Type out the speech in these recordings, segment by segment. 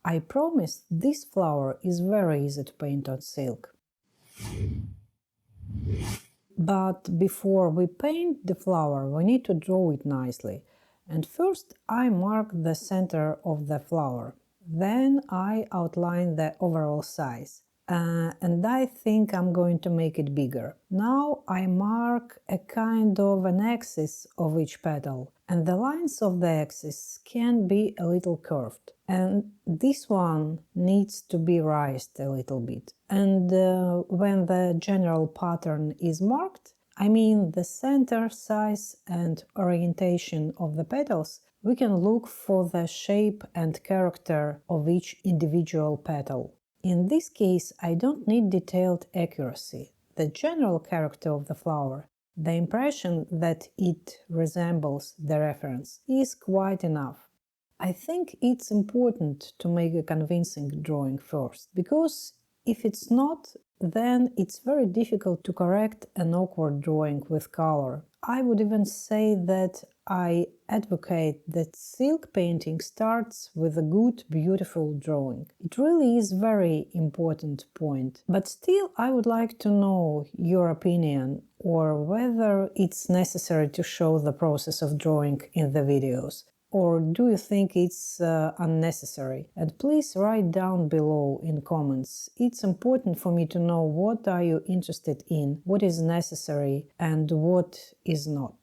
I promise this flower is very easy to paint on silk. But before we paint the flower, we need to draw it nicely. And first I mark the center of the flower. Then I outline the overall size. And I think I'm going to make it bigger. Now I mark a kind of an axis of each petal, and the lines of the axis can be a little curved. And this one needs to be raised a little bit. And when the general pattern is marked, I mean the center, size and orientation of the petals, we can look for the shape and character of each individual petal. In this case, I don't need detailed accuracy. The general character of the flower, the impression that it resembles the reference, is quite enough. I think it's important to make a convincing drawing first, because if it's not, then it's very difficult to correct an awkward drawing with color. I would even say that I advocate that silk painting starts with a good, beautiful drawing. It really is a very important point. But still, I would like to know your opinion, or whether it's necessary to show the process of drawing in the videos. Or do you think it's unnecessary? And please write down below in comments. It's important for me to know what are you interested in, what is necessary and what is not.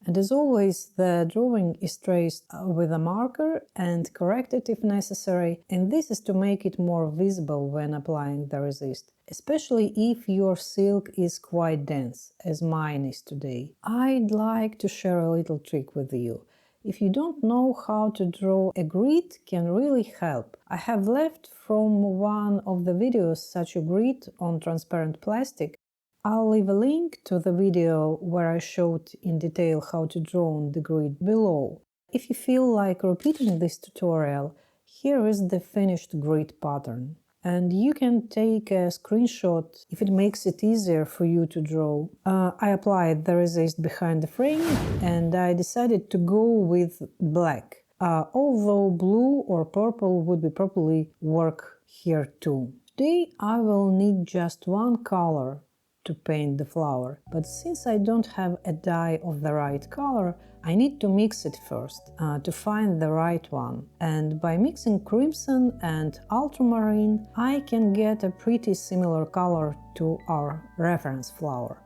And as always, the drawing is traced with a marker and corrected if necessary, and this is to make it more visible when applying the resist, especially if your silk is quite dense, as mine is today. I'd like to share a little trick with you. If you don't know how to draw, a grid can really help. I have left from one of the videos such a grid on transparent plastic. I'll leave a link to the video where I showed in detail how to draw on the grid below. If you feel like repeating this tutorial, here is the finished grid pattern. And you can take a screenshot if it makes it easier for you to draw. I applied the resist behind the frame and I decided to go with black, although blue or purple would be probably work here too. Today I will need just one color to paint the flower, but since I don't have a dye of the right color, I need to mix it first to find the right one. And by mixing crimson and ultramarine, I can get a pretty similar color to our reference flower.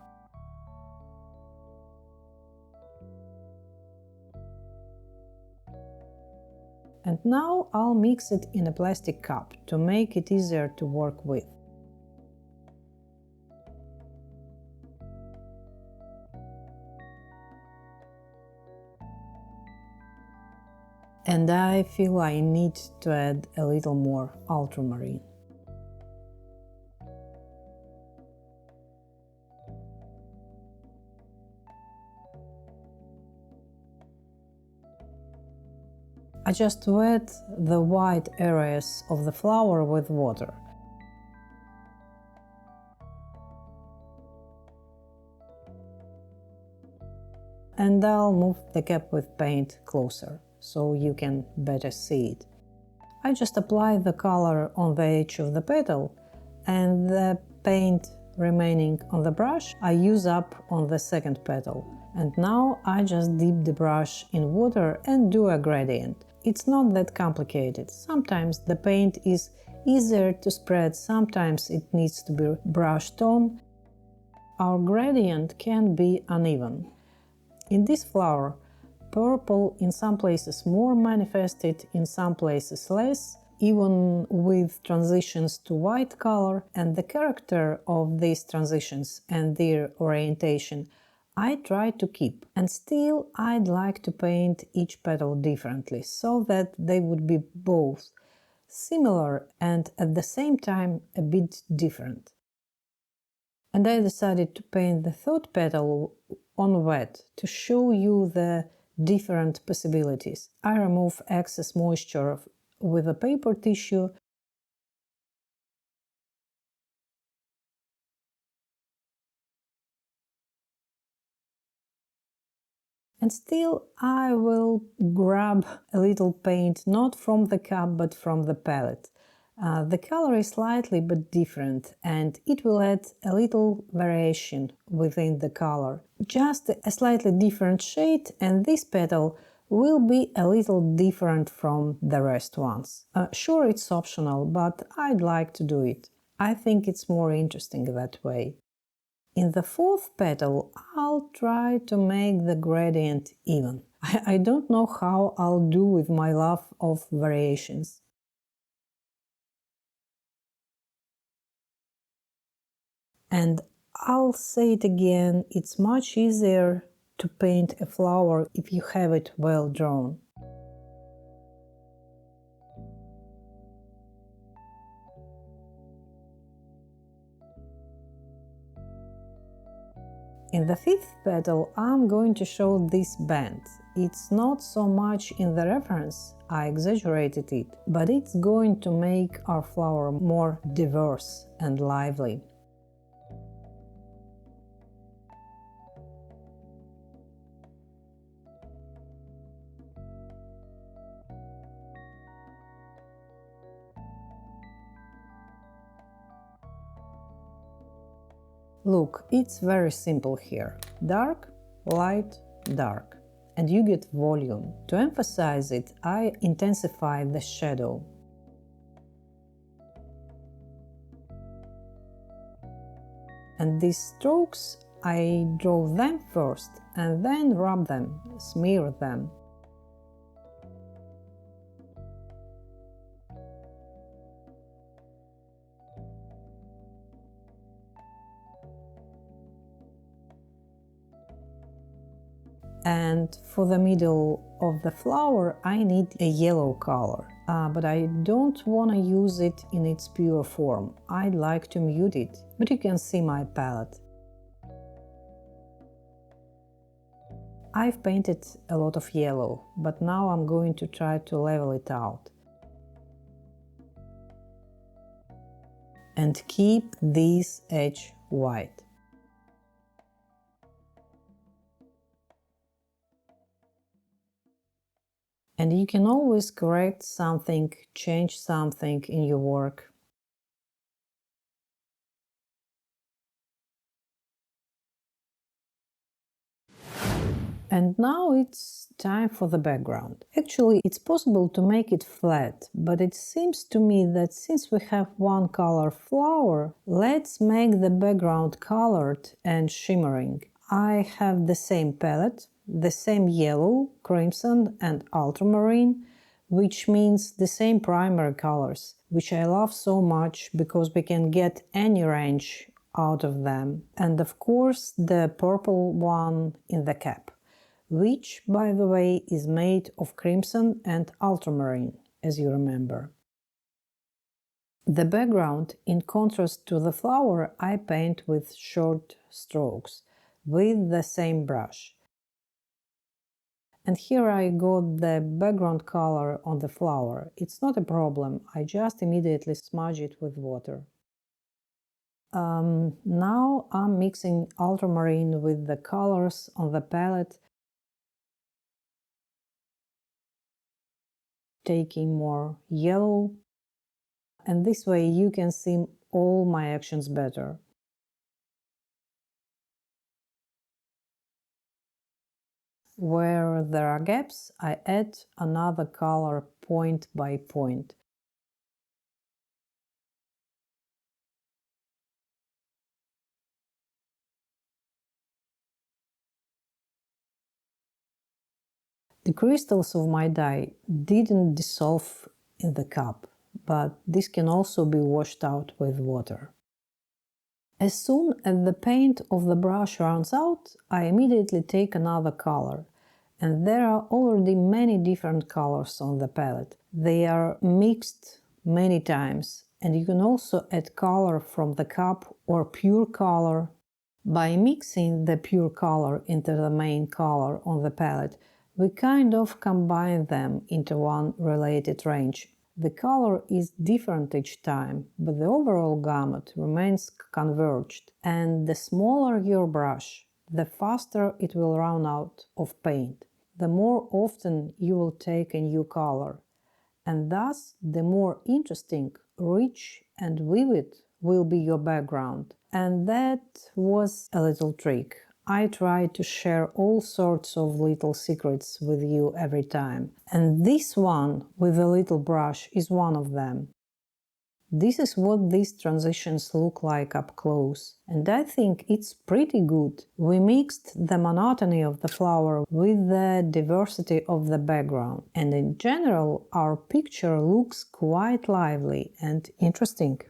And now I'll mix it in a plastic cup to make it easier to work with. And I feel I need to add a little more ultramarine. I just wet the white areas of the flower with water. And I'll move the cap with paint closer, so you can better see it. I just apply the color on the edge of the petal, and the paint remaining on the brush I use up on the second petal. And now I just dip the brush in water and do a gradient. It's not that complicated. Sometimes the paint is easier to spread, sometimes it needs to be brushed on. Our gradient can be uneven. In this flower, purple in some places more manifested, in some places less, even with transitions to white color, and the character of these transitions and their orientation I try to keep. And still I'd like to paint each petal differently, so that they would be both similar and at the same time a bit different. And I decided to paint the third petal on wet to show you the different possibilities. I remove excess moisture with a paper tissue And still I will grab a little paint not from the cup but from the palette. The color is slightly but different, and it will add a little variation within the color. Just a slightly different shade, and this petal will be a little different from the rest ones. Sure, it's optional, but I'd like to do it. I think it's more interesting that way. In the fourth petal, I'll try to make the gradient even. I don't know how I'll do with my love of variations. And I'll say it again, it's much easier to paint a flower if you have it well drawn. In the fifth petal, I'm going to show this band. It's not so much in the reference, I exaggerated it, but it's going to make our flower more diverse and lively. Look, it's very simple here. Dark, light, dark. And you get volume. To emphasize it, I intensify the shadow. And these strokes, I draw them first and then rub them, smear them. And for the middle of the flower I need a yellow color, but I don't want to use it in its pure form. I'd like to mute it, but you can see my palette. I've painted a lot of yellow, but now I'm going to try to level it out. And keep this edge white. And you can always correct something, change something in your work. And now it's time for the background. Actually, it's possible to make it flat, but it seems to me that since we have one color flower, let's make the background colored and shimmering. I have the same palette, the same yellow, crimson and ultramarine, which means the same primary colors, which I love so much because we can get any range out of them. And of course the purple one in the cap, which, by the way, is made of crimson and ultramarine, as you remember. The background, in contrast to the flower, I paint with short strokes, with the same brush. And here I got the background color on the flower. It's not a problem, I just immediately smudge it with water. Now I'm mixing ultramarine with the colors on the palette, taking more yellow, and this way you can see all my actions better. Where there are gaps, I add another color point by point. The crystals of my dye didn't dissolve in the cup, but this can also be washed out with water. As soon as the paint of the brush runs out, I immediately take another color. And there are already many different colors on the palette. They are mixed many times, and you can also add color from the cup or pure color. By mixing the pure color into the main color on the palette, we kind of combine them into one related range. The color is different each time, but the overall gamut remains converged, and the smaller your brush, the faster it will run out of paint, the more often you will take a new color, and thus the more interesting, rich and vivid will be your background. And that was a little trick. I try to share all sorts of little secrets with you every time, and this one with a little brush is one of them. This is what these transitions look like up close, and I think it's pretty good. We mixed the monotony of the flower with the diversity of the background, and in general our picture looks quite lively and interesting.